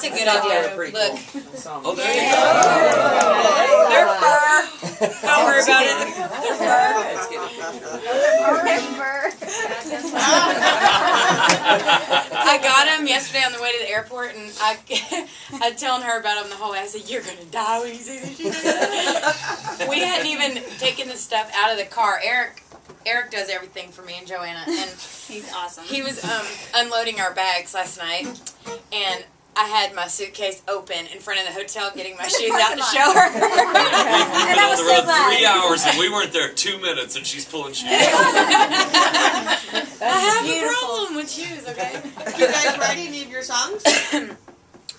That's a good idea. Look. Oh, there you go. They're fur. Don't worry about it. They're fur. I got him yesterday on the way to the airport, and I was telling her about him the whole way. I said, "You're gonna die when you see this." We hadn't even taken the stuff out of the car. Eric does everything for me and Joanna, and He's awesome. he was unloading our bags last night, and I had my suitcase open in front of the hotel getting my shoes out the shower. And I was so glad. 3 hours and we weren't there 2 minutes and she's pulling shoes. I have a problem with shoes, okay? Did you guys write any of your songs?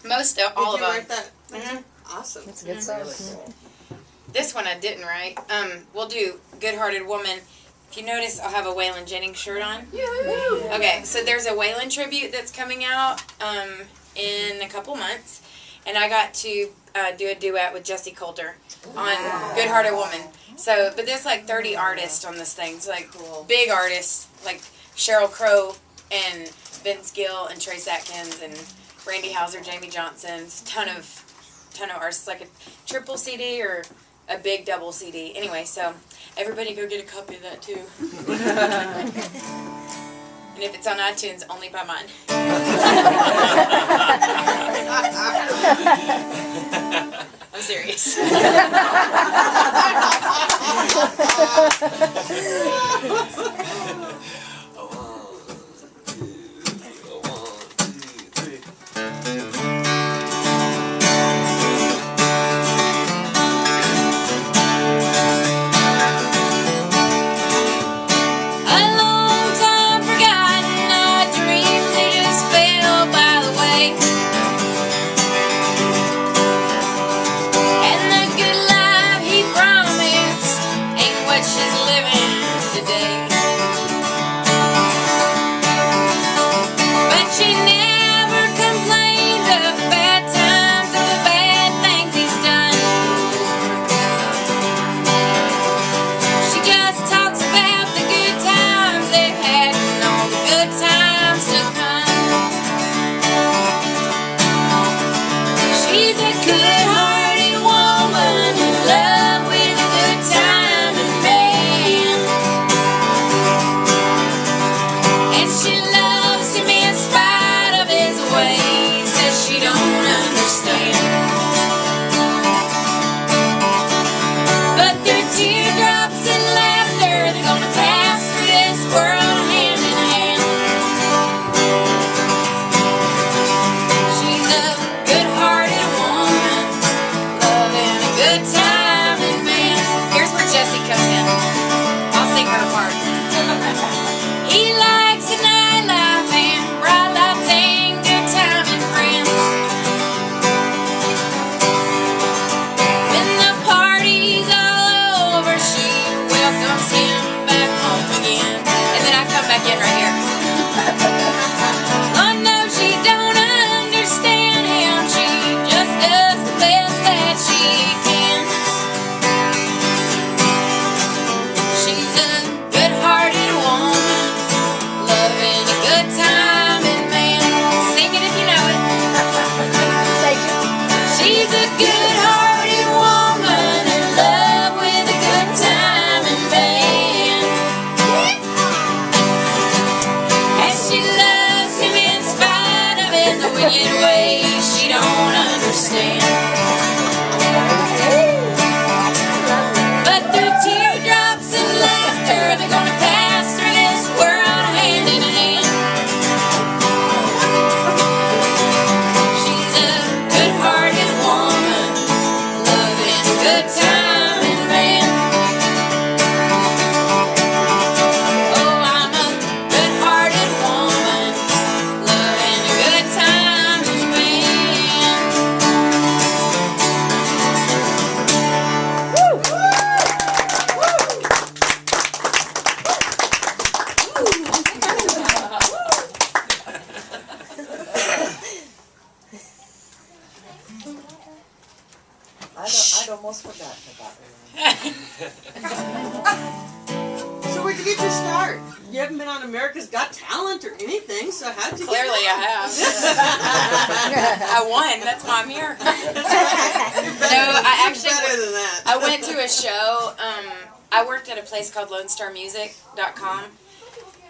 Most of all of them. Did you write that? Awesome. That's a good song. This one I didn't write. We'll do Good Hearted Woman. If you notice, I'll have a Waylon Jennings shirt on. Okay, so there's a Waylon tribute that's coming out in a couple months, and I got to do a duet with Jesse Coulter on Good Hearted Woman. So, but there's like 30 artists on this thing. It's like big artists like Sheryl Crow and Vince Gill and Trace Atkins and Randy Houser, Jamie Johnson, ton of artists, like a triple CD or a big double CD. Anyway, so everybody go get a copy of that too. And if it's on iTunes, only buy mine. I'm serious. I'd almost forgotten about her. So where'd you get your start? You haven't been on America's Got Talent or anything, so how'd you Clearly get I have. I won. That's why I'm here. No, I actually better than that. I went to a show. I worked at a place called LoneStarMusic.com,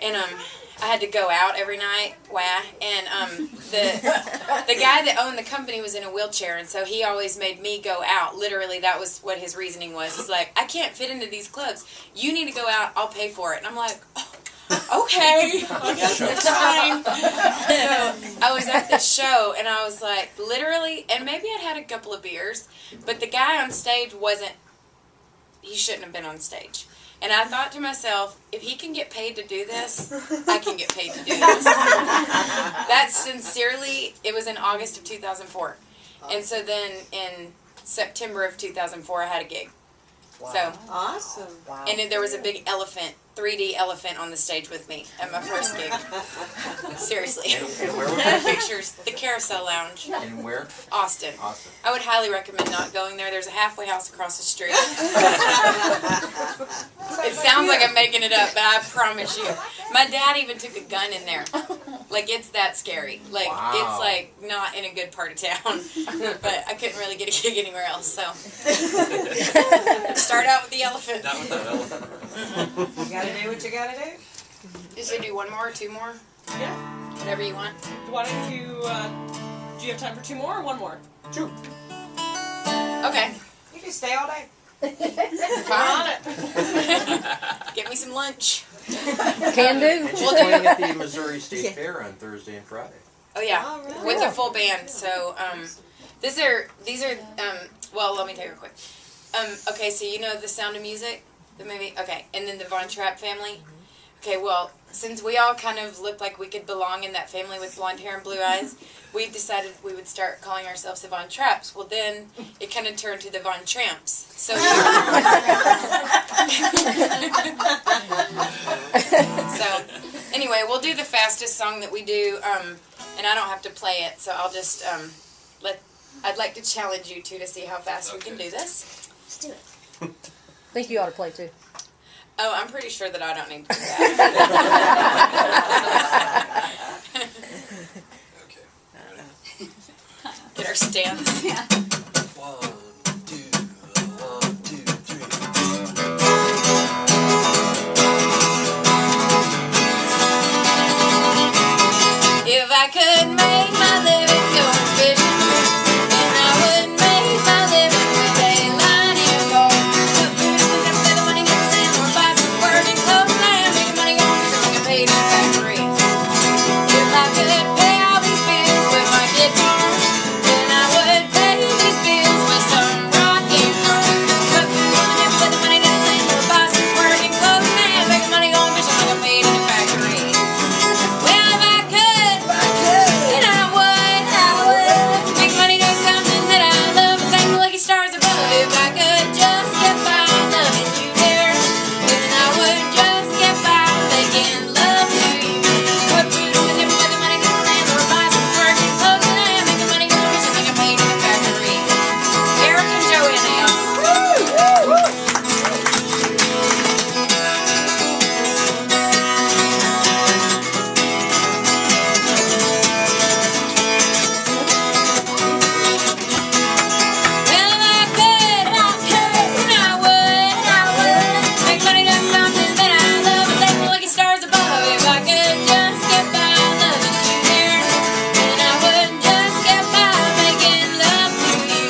and I had to go out every night. Wow. And the guy that owned the company was in a wheelchair, and so he always made me go out. Literally, that was what his reasoning was. He's like, I can't fit into these clubs. You need to go out. I'll pay for it. And I'm like, oh, okay. I guess it's fine. So I was at this show, and I was like, literally, and maybe I'd had a couple of beers, but the guy on stage he shouldn't have been on stage. And I thought to myself, if he can get paid to do this, I can get paid to do this. That's sincerely, it was in August of 2004. And so then in September of 2004, I had a gig. Wow. So, Awesome. Wow. and then there was a big elephant, 3D elephant on the stage with me at my first gig. Seriously. And where was I have it? pictures. The Carousel Lounge, And where? Austin. Awesome. I would highly recommend not going there. There's a halfway house across the street. It sounds like I'm making it up, but I promise you. My dad even took a gun in there. Like, it's that scary. Like, Wow. it's like not in a good part of town. But I couldn't really get a gig anywhere else, so. Start out with the elephants. Not with that elephant. You gotta do what you gotta do. Just to do one more or two more? Yeah. Whatever you want. Why don't you, do you have time for 2 more or 1 more? 2. Okay. You can stay all day. Fine. Get me some lunch. Can do. And she's playing at the Missouri State Fair on Thursday and Friday. Oh yeah, All right. with a full band. So these are well, let me tell you real quick. Okay, so you know The Sound of Music, the movie. Okay, and then the Von Trapp family. Okay, well, since we all kind of look like we could belong in that family with blonde hair and blue eyes, we decided we would start calling ourselves the Von Trapps. Well, then it kind of turned to the Von Tramps. So, so anyway, we'll do the fastest song that we do, and I don't have to play it. So I'll just I'd like to challenge you two to see how fast we can do this. Let's do it. I think you ought to play too. Oh, I'm pretty sure that I don't need to do that. Okay. Get our stance. 1, 2, 1, 2, 3. If I could make my living going fishing, then I would make my living with a line and gold. Put the money in the land or buy some working clothes and make money on fishing like I paid in a factory. If I could pay all these bills with my guitar, then I would pay these bills with some rock and roll. Put the money in the land or buy some working clothes and make money on fishing like I paid in a factory. Well, if I could, then I would make money doing something that I love and thank the lucky stars above. If I could just get by loving you there, then I would just get by making love to you. Put food on the table with the money to the land or buy some working clothes and make the money go fishing like I paid in a factory. Eric and Joey now. Well, if I could, then I would make money doing something that I love and thank the lucky stars above. If I could just get by loving you there, then I would just get by making love to you.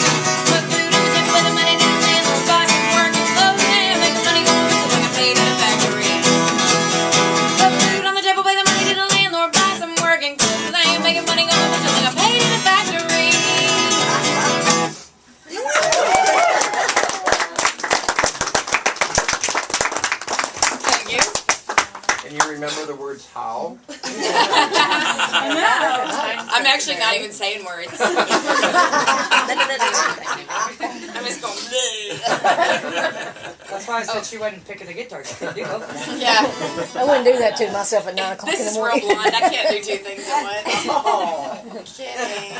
Put food on the table with the money to the land or buy some working clothes and make the money go fishing like I paid in a factory. Put food on the table with the money to the landlord, buy some working clothes and making money go fishing like I paid in a factory. Thank you. And you remember the words how? I'm actually not even saying words. I'm just going, bleh. That's why I said she wasn't picking the guitar. She could do both of them. Yeah, I wouldn't do that to myself at 9 o'clock this in the is real morning. blonde. I can't do two things at once. Oh. Kidding.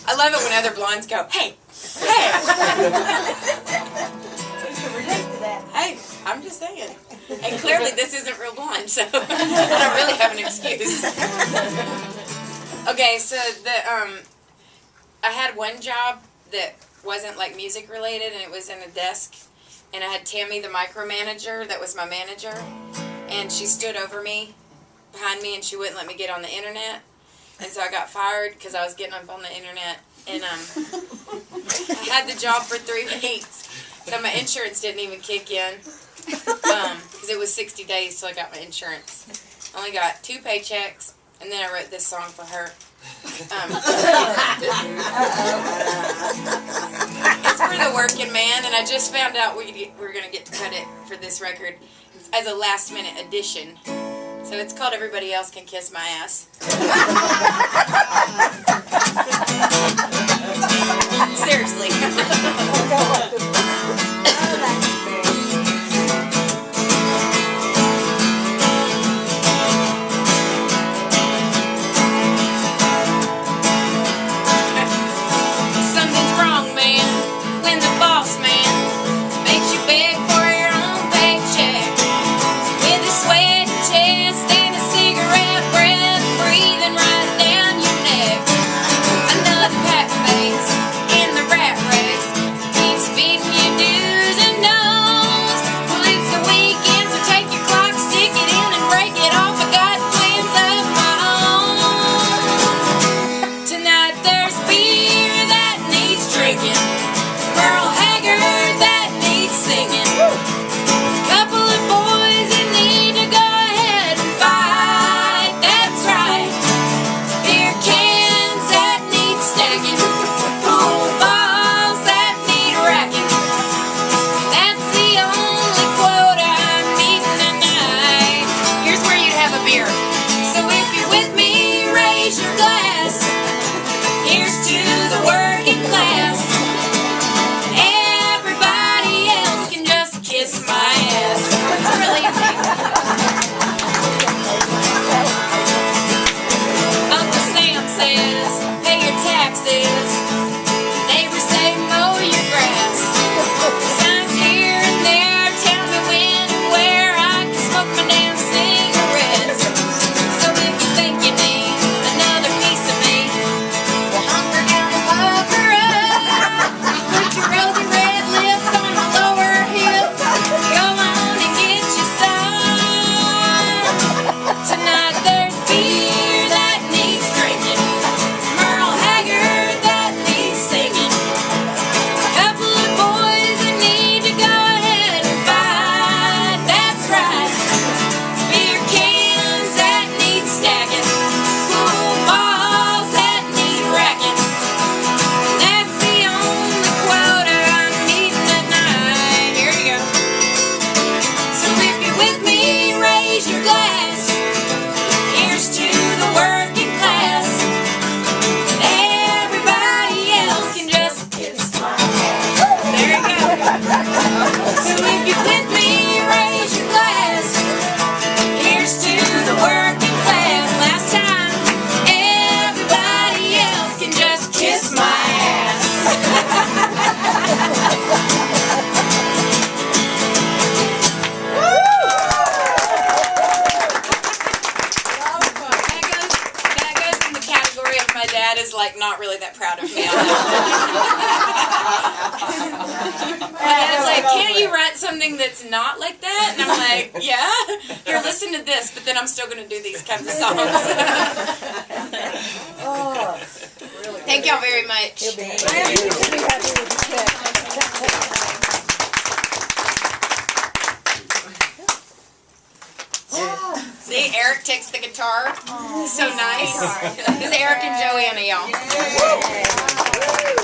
I love it when other blondes go, hey, hey, Relate to that. hey. I'm just saying. And clearly this isn't real blonde, so I don't really have an excuse. Okay, so I had one job that wasn't like music related, and it was in a desk, and I had Tammy, the micromanager, that was my manager, and she stood over me, behind me, and she wouldn't let me get on the internet, and so I got fired because I was getting up on the internet, and I had the job for 3 weeks, so my insurance didn't even kick in, because it was 60 days till I got my insurance. I only got 2 paychecks, and then I wrote this song for her. It's for the working man, and I just found out we're going to get to cut it for this record as a last minute addition. So it's called Everybody Else Can Kiss My Ass. Seriously. Something's wrong, man, when the boss man makes you beg for your own paycheck. With a sweaty chest and a cigarette breath breathing right down your neck. Another pack face in the rat race keeps feeding you do's and don'ts. Well, it's the weekend, so take your clock, stick it in and break it off. I got plans of my own. Tonight there's beer that needs drinking, Merle Haggard that needs singing, couple of boys that need to go ahead and fight. That's right. Beer cans that need stacking, pool balls that need racking. That's the only quota I'm meeting tonight. Here's where you'd have a beer. So if you're with me, raise your glass. Here's to the working class. Everybody else can just kiss my ass. It's really easy. Uncle Sam says, pay your taxes. Neighbors say, mow your grass. Signs here and there tell me when and where I can smoke my damn cigarettes. So if you think you need another piece of me, well, hunker down and pucker up. Put your rosy red lips on my lower hips. Go on and get you some. Tonight there's beer that needs drinking, Merle Haggard that needs singing, couple of boys that need to go ahead and fight. That's right. Beer cans that need stacking, pool balls that need racking. That's the only quota I'm meeting tonight. Here you go. So if you're with me, raise your glass. Here's to the working class. Everybody else can just kiss my ass. There you go. So if you're with me, raise your glass. Here's to the working class. Last time. Everybody else can just kiss my ass. That goes in the category of my dad is like not really that proud of me. My dad's like, can't you write something that's not like that? And I'm like, yeah. Here, listen to this, but then I'm still gonna do these kinds of songs. Oh, Thank y'all very much. he'll be happy with the check. See, Eric takes the guitar. He's so nice. This is Eric and Joanna, y'all. Yay.